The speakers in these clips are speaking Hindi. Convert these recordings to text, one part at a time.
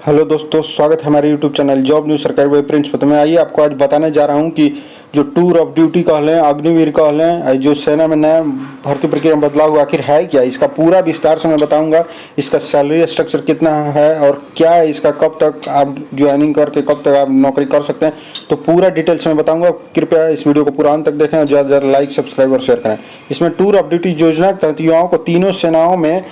हेलो दोस्तों, स्वागत है हमारे यूट्यूब चैनल जॉब न्यूज़ सरकारी वेब प्रिंट्स पर। तो मैं आइए आपको आज बताने जा रहा हूं कि जो टूर ऑफ ड्यूटी कह लें, अग्निवीर कह लें, जो सेना में नया भर्ती प्रक्रिया में बदलाव हुआ आखिर है क्या, इसका पूरा विस्तार से मैं बताऊंगा। इसका सैलरी स्ट्रक्चर कितना है और क्या है इसका, कब तक आप ज्वाइनिंग करके कब तक आप नौकरी कर सकते हैं, तो पूरा डिटेल से मैं बताऊँगा। कृपया इस वीडियो को पूरा अंत तक देखें और ज़्यादा से ज़्यादा लाइक, सब्सक्राइब और शेयर करें। इसमें टूर ऑफ ड्यूटी योजना के तहत युवाओं को तीनों सेनाओं में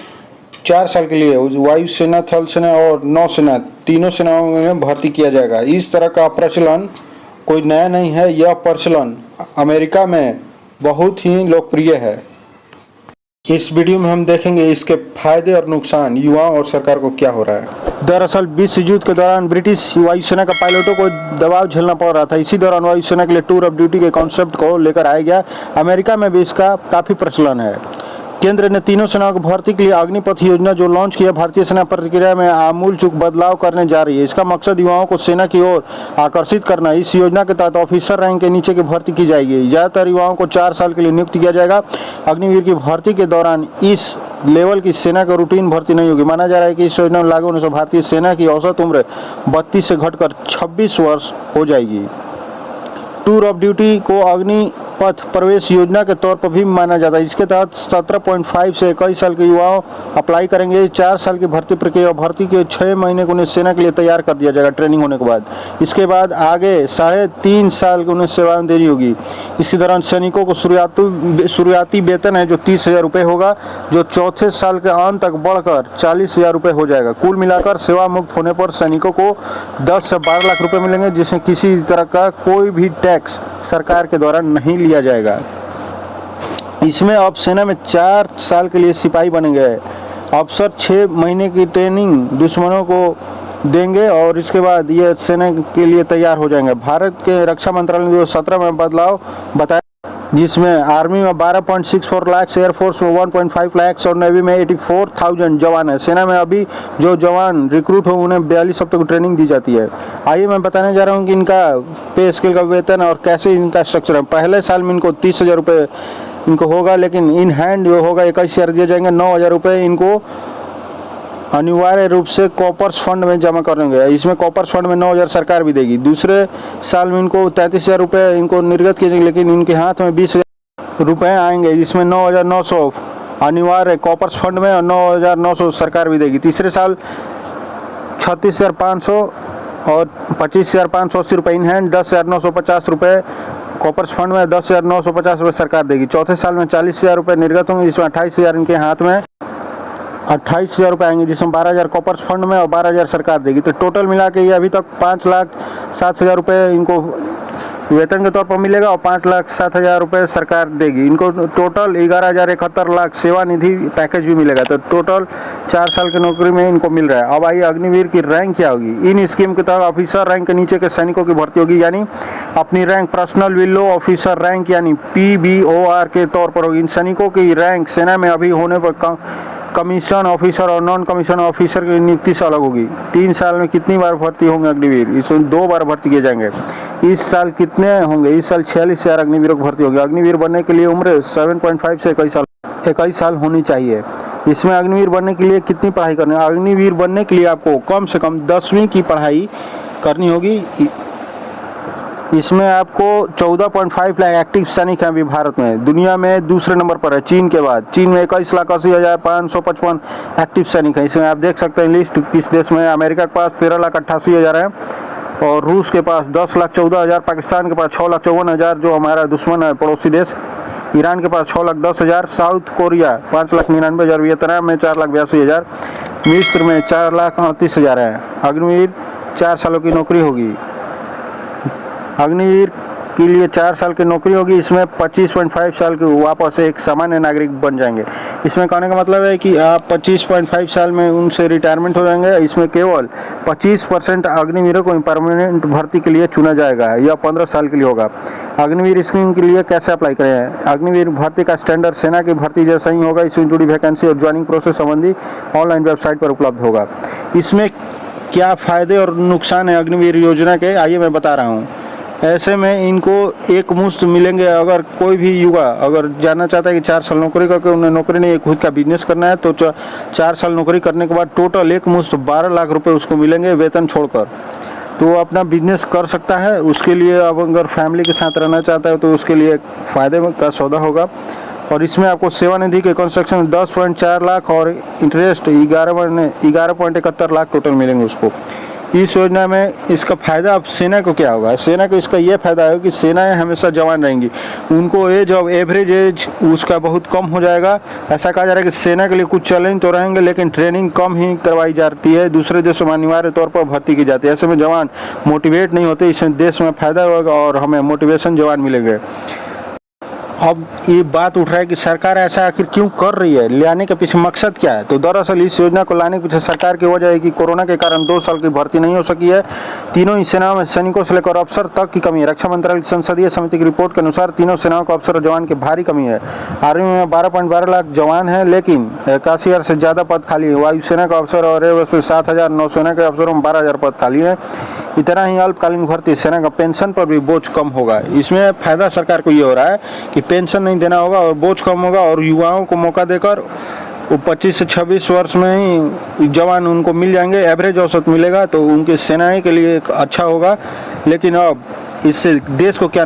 4 साल के लिए वायुसेना, थल सेना और नौसेना तीनों सेनाओं में भर्ती किया जाएगा। इस तरह का प्रचलन कोई नया नहीं है, यह प्रचलन अमेरिका में बहुत ही लोकप्रिय है। इस वीडियो में हम देखेंगे इसके फायदे और नुकसान, युवाओं और सरकार को क्या हो रहा है। दरअसल विश्व युद्ध के दौरान ब्रिटिश वायुसेना का पायलटों को दबाव झेलना पड़ रहा था। इसी दौरान वायुसेना के लिए टूर ऑफ ड्यूटी के कॉन्सेप्ट को लेकर आया गया। अमेरिका में भी इसका काफ़ी प्रचलन है। केंद्र ने तीनों सेनाओं की भर्ती के लिए अग्निपथ योजना जो लॉन्च किया, भारतीय सेना प्रक्रिया में आमूल चूक बदलाव करने जा रही है। इसका मकसद युवाओं को सेना की ओर आकर्षित करना। इस योजना के तहत ऑफिसर रैंक के नीचे की भर्ती की जाएगी। ज़्यादातर युवाओं को 4 साल के लिए नियुक्त किया जाएगा। अग्निवीर की भर्ती के दौरान इस लेवल की सेना का रूटीन भर्ती नहीं होगी। माना जा रहा है कि इस योजना में लागू होने से भारतीय सेना की औसत उम्र 32 से घटकर 26 वर्ष हो जाएगी। टूर ऑफ ड्यूटी को अग्निपथ प्रवेश योजना के तौर पर भी माना जाता है। इसके तहत 17.5 से 21 साल के युवाओं अप्लाई करेंगे। 4 साल की भर्ती प्रक्रिया, भर्ती के 6 महीने को उन्हें सेना के लिए तैयार कर दिया जाएगा ट्रेनिंग होने के बाद। इसके बाद आगे 3.5 साल की उन्हें सेवाएं देनी होगी। इसके दौरान सैनिकों को शुरुआती वेतन है जो 30,000 रुपये होगा, जो चौथे साल के अंत तक बढ़कर 40,000 रुपये हो जाएगा। कुल मिलाकर सेवा मुक्त होने पर सैनिकों को 10 से 12 लाख रुपये मिलेंगे, जिसमें किसी तरह का कोई भी टैक्स सरकार के द्वारा नहीं लिया जाएगा। इसमें अब सेना में 4 साल के लिए सिपाही बनेंगे। अफसर 6 महीने की ट्रेनिंग दुश्मनों को देंगे और इसके बाद ये सेना के लिए तैयार हो जाएंगे। भारत के रक्षा मंत्रालय ने 2017 में बदलाव बताया, जिसमें आर्मी में 12.64 लाख, एयरफोर्स में 1.5 लाख और नेवी में 84,000 जवान है। सेना में अभी जो जवान रिक्रूट हो उन्हें 42 हफ्ते की ट्रेनिंग दी जाती है। आइए मैं बताने जा रहा हूँ कि इनका पे स्केल का वेतन और कैसे इनका स्ट्रक्चर है। पहले साल में इनको 30,000 रुपये इनको होगा, लेकिन इन हैंड जो होगा 21,000 दिए जाएंगे। 9,000 रुपये इनको अनिवार्य रूप से कॉपर्स फंड में जमा करेंगे। इसमें कॉपर्स फंड में 9,000 सरकार भी देगी। दूसरे साल में इनको 33,000 रुपये इनको निर्गत किए जाएंगे, लेकिन इनके हाथ में 20,000 रुपये आएंगे। इसमें 9,900 अनिवार्य कॉपर्स फंड में और 9,900 सरकार भी देगी। तीसरे साल 36,500 और 25,580 रुपये इन हैंड, 10,950 रुपये कॉपर्स फंड में, 10,950 रुपये सरकार देगी। चौथे साल में 40,000 रुपये निर्गत होंगे, जिसमें 28,000 इनके हाथ में 28,000 रुपये आएंगे, जिसमें 12,000 कॉपर्स फंड में और 12,000 सरकार देगी। तो टोटल मिला के ये अभी तक 5,07,000 रुपये इनको वेतन के तौर पर मिलेगा और 5,07,000 रुपये सरकार देगी। इनको टोटल 11,071 लाख सेवा निधि पैकेज भी मिलेगा। तो टोटल 4 साल की नौकरी में इनको मिल रहा है। अब आइए अग्निवीर की रैंक क्या होगी। इन स्कीम के तहत ऑफिसर रैंक के नीचे के सैनिकों की भर्ती होगी, यानी अपनी rank personal willow officer rank यानी PBOR के तौर पर होगी। इन सैनिकों की रैंक सेना में अभी होने पर कमीशन ऑफिसर और नॉन कमीशन ऑफिसर की नियुक्ति से अलग होगी। 3 साल में कितनी बार भर्ती होंगे अग्निवीर? इसमें 2 बार भर्ती किए जाएंगे। इस साल कितने होंगे? इस साल 46,000 अग्निवीरों की भर्ती होगी। अग्निवीर बनने के लिए उम्र 7.5 से 21 साल होनी चाहिए। इसमें अग्निवीर बनने के लिए कितनी पढ़ाई करनी है? अग्निवीर बनने के लिए आपको कम से कम 10वीं की पढ़ाई करनी होगी। इसमें आपको 14.5 लाख एक्टिव सैनिक हैं अभी भारत में। दुनिया में दूसरे नंबर पर है चीन के बाद। चीन में 21,80,555 एक्टिव सैनिक हैं। इसमें आप देख सकते हैं लिस्ट किस देश में है। अमेरिका के पास 13,88,000 है और रूस के पास 10,14,000, पाकिस्तान के पास 6,54,000 जो हमारा दुश्मन है पड़ोसी देश, ईरान के पास 6,10,000, साउथ कोरिया 5,99,000, वियतनाम में 4,82,000, मिस्र में 4,38,000 है। अग्निवीर 4 सालों की नौकरी होगी। अग्निवीर के लिए 4 साल की नौकरी होगी। इसमें 25.5 साल के वापस एक सामान्य नागरिक बन जाएंगे। इसमें कहने का मतलब है कि आप 25.5 साल में उनसे रिटायरमेंट हो जाएंगे। इसमें केवल 25% अग्निवीरों को परमानेंट भर्ती के लिए चुना जाएगा। यह 15 साल के लिए होगा। अग्निवीर स्कीम के लिए कैसे अप्लाई करें? अग्निवीर भर्ती का स्टैंडर्ड सेना की भर्ती जैसा ही होगा। इसमें जुड़ी वैकेंसी और ज्वाइनिंग प्रोसेस संबंधी ऑनलाइन वेबसाइट पर उपलब्ध होगा। इसमें क्या फ़ायदे और नुकसान है अग्निवीर योजना के, आइए मैं बता रहा हूँ। ऐसे में इनको एक मुश्त मिलेंगे। अगर कोई भी युवा अगर जाना चाहता है कि 4 साल नौकरी करके उन्हें नौकरी नहीं खुद का बिजनेस करना है, तो 4 साल नौकरी करने के बाद टोटल एक मुश्त 12 लाख रुपए उसको मिलेंगे वेतन छोड़कर। तो वो अपना बिजनेस कर सकता है। उसके लिए अब अगर फैमिली के साथ रहना चाहता है तो उसके लिए फ़ायदे का सौदा होगा। और इसमें आपको सेवानिधि के कंस्ट्रक्शन में 10.4 लाख और इंटरेस्ट 11.71 लाख टोटल मिलेंगे उसको। इस योजना में इसका फ़ायदा अब सेना को क्या होगा? सेना को इसका ये फ़ायदा है कि सेनाएं हमेशा जवान रहेंगी, उनको एवरेज एज उसका बहुत कम हो जाएगा। ऐसा कहा जा रहा है कि सेना के लिए कुछ चैलेंज तो रहेंगे, लेकिन ट्रेनिंग कम ही करवाई जाती है, दूसरे देशों में अनिवार्य तौर पर भर्ती की जाती है। ऐसे में जवान मोटिवेट नहीं होते, इसमें देश में फ़ायदा होगा और हमें मोटिवेशन जवान मिलेंगे। अब ये बात उठ रहा है कि सरकार ऐसा आखिर क्यों कर रही है, लाने के पीछे मकसद क्या है? तो दरअसल इस योजना को लाने के पीछे सरकार की वजह है कि कोरोना के कारण 2 साल की भर्ती नहीं हो सकी है। तीनों ही सेनाओं में सैनिकों से लेकर अफसर तक की कमी है। रक्षा मंत्रालय की संसदीय समिति की रिपोर्ट के अनुसार तीनों सेनाओं को अफसर और जवान की भारी कमी है। आर्मी में 12.12 लाख जवान हैं, लेकिन 81,000 से ज़्यादा पद खाली है। वायुसेना का अफसर और एयरफोर्स में 7,000, नौसेना के अफसरों में 12,000 पद खाली हैं। इतना ही अल्पकालीन भर्ती, सेना का पेंशन पर भी बोझ कम होगा। इसमें फ़ायदा सरकार को ये हो रहा है कि पेंशन नहीं देना होगा और बोझ कम होगा, और युवाओं को मौका देकर वो 25 से 26 वर्ष में ही जवान उनको मिल जाएंगे, एवरेज औसत मिलेगा, तो उनकी सेनाएं के लिए एक अच्छा होगा। लेकिन अब इससे देश को क्या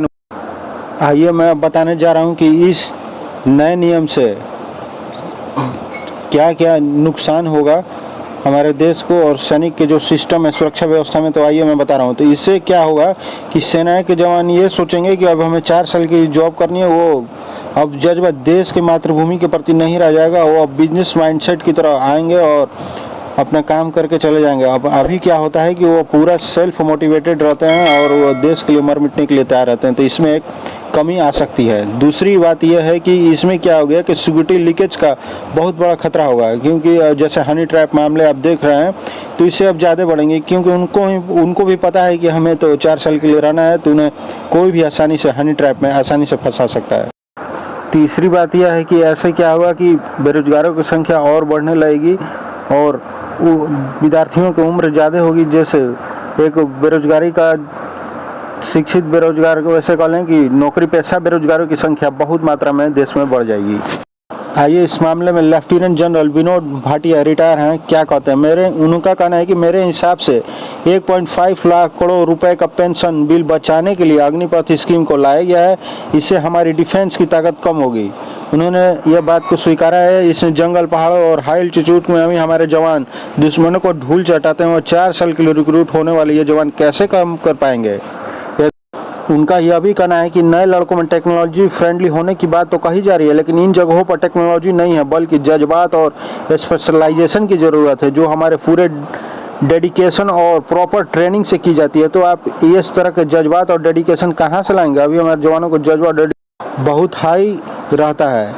आइए मैं बताने जा रहा हूँ कि इस नए नियम से क्या क्या नुकसान होगा हमारे देश को और सैनिक के जो सिस्टम है सुरक्षा व्यवस्था में। तो आइए मैं बता रहा हूँ। तो इससे क्या होगा कि सेना के जवान ये सोचेंगे कि अब हमें 4 साल की जॉब करनी है, वो अब जज्बा देश की मातृभूमि के प्रति नहीं रह जाएगा, वो अब बिजनेस माइंडसेट की तरह आएंगे और अपना काम करके चले जाएंगे। अब अभी क्या होता है कि वो पूरा सेल्फ मोटिवेटेड रहते हैं और वो देश के लिए मर मिटने के लिए तैयार रहते हैं। तो इसमें एक कमी आ सकती है। दूसरी बात यह है कि इसमें क्या हो गया कि सिक्योरिटी लीकेज का बहुत बड़ा खतरा होगा, क्योंकि जैसे हनी ट्रैप मामले आप देख रहे हैं, तो इससे अब ज़्यादा बढ़ेंगे, क्योंकि उनको भी पता है कि हमें तो 4 साल के लिए रहना है, तो उन्हें कोई भी आसानी से हनी ट्रैप में आसानी से फंसा सकता है। तीसरी बात यह है कि ऐसे क्या होगा कि बेरोजगारों की संख्या और बढ़ने लगेगी और विद्यार्थियों की उम्र ज़्यादा होगी। जैसे एक बेरोजगारी का शिक्षित बेरोजगार को वैसे कह लें कि नौकरी पेशा बेरोजगारों की संख्या बहुत मात्रा में देश में बढ़ जाएगी। आइए इस मामले में lieutenant general Vinod Bhatia retire हैं, क्या कहते हैं। उनका कहना है कि मेरे हिसाब से 1.5 लाख करोड़ रुपए का पेंशन बिल बचाने के लिए अग्निपथ स्कीम को लाया गया है। इससे हमारी डिफेंस की ताकत कम होगी। उन्होंने यह बात को स्वीकारा है। इसमें जंगल, पहाड़ों और हाई एल्टीट्यूड में अभी हमारे जवान दुश्मनों को धूल चटाते हैं और 4 साल के लिए रिक्रूट होने वाले ये जवान कैसे काम कर पाएंगे। उनका यह भी कहना है कि नए लड़कों में टेक्नोलॉजी फ्रेंडली होने की बात तो कही जा रही है, लेकिन इन जगहों पर टेक्नोलॉजी नहीं है, बल्कि जज्बात और स्पेशलाइजेशन की ज़रूरत है, जो हमारे पूरे डेडिकेशन और प्रॉपर ट्रेनिंग से की जाती है। तो आप इस तरह के जज्बात और डेडिकेशन कहाँ से लाएंगे? अभी हमारे जवानों को जज्बा बहुत हाई रहता है,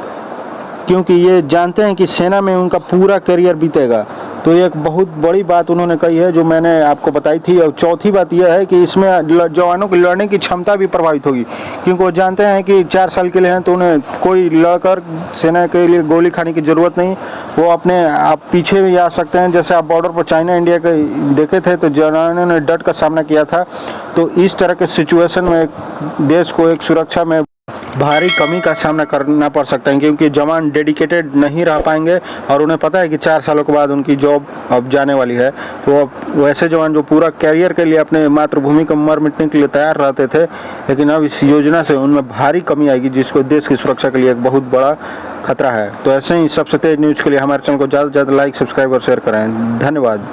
क्योंकि ये जानते हैं कि सेना में उनका पूरा करियर बीतेगा। तो ये एक बहुत बड़ी बात उन्होंने कही है जो मैंने आपको बताई थी। और चौथी बात यह है कि इसमें जवानों की लड़ने की क्षमता भी प्रभावित होगी, क्योंकि वो जानते हैं कि 4 साल के लिए हैं, तो उन्हें कोई लड़कर सेना के लिए गोली खाने की ज़रूरत नहीं। वो अपने आप पीछे भी आ सकते हैं। जैसे आप बॉर्डर पर चाइना इंडिया के देखे थे, तो जवानों ने डट का सामना किया था। तो इस तरह के सिचुएशन में देश को एक सुरक्षा में भारी कमी का सामना करना पड़ सकता है, क्योंकि जवान डेडिकेटेड नहीं रह पाएंगे और उन्हें पता है कि 4 सालों के बाद उनकी जॉब अब जाने वाली है। तो अब वैसे जवान जो पूरा कैरियर के लिए अपने मातृभूमि को मर मिटने के लिए तैयार रहते थे, लेकिन अब इस योजना से उनमें भारी कमी आएगी, जिसको देश की सुरक्षा के लिए एक बहुत बड़ा खतरा है। तो ऐसे ही सबसे तेज न्यूज़ के लिए हमारे चैनल को ज़्यादा से ज़्यादा लाइक, सब्सक्राइब और शेयर करें। धन्यवाद।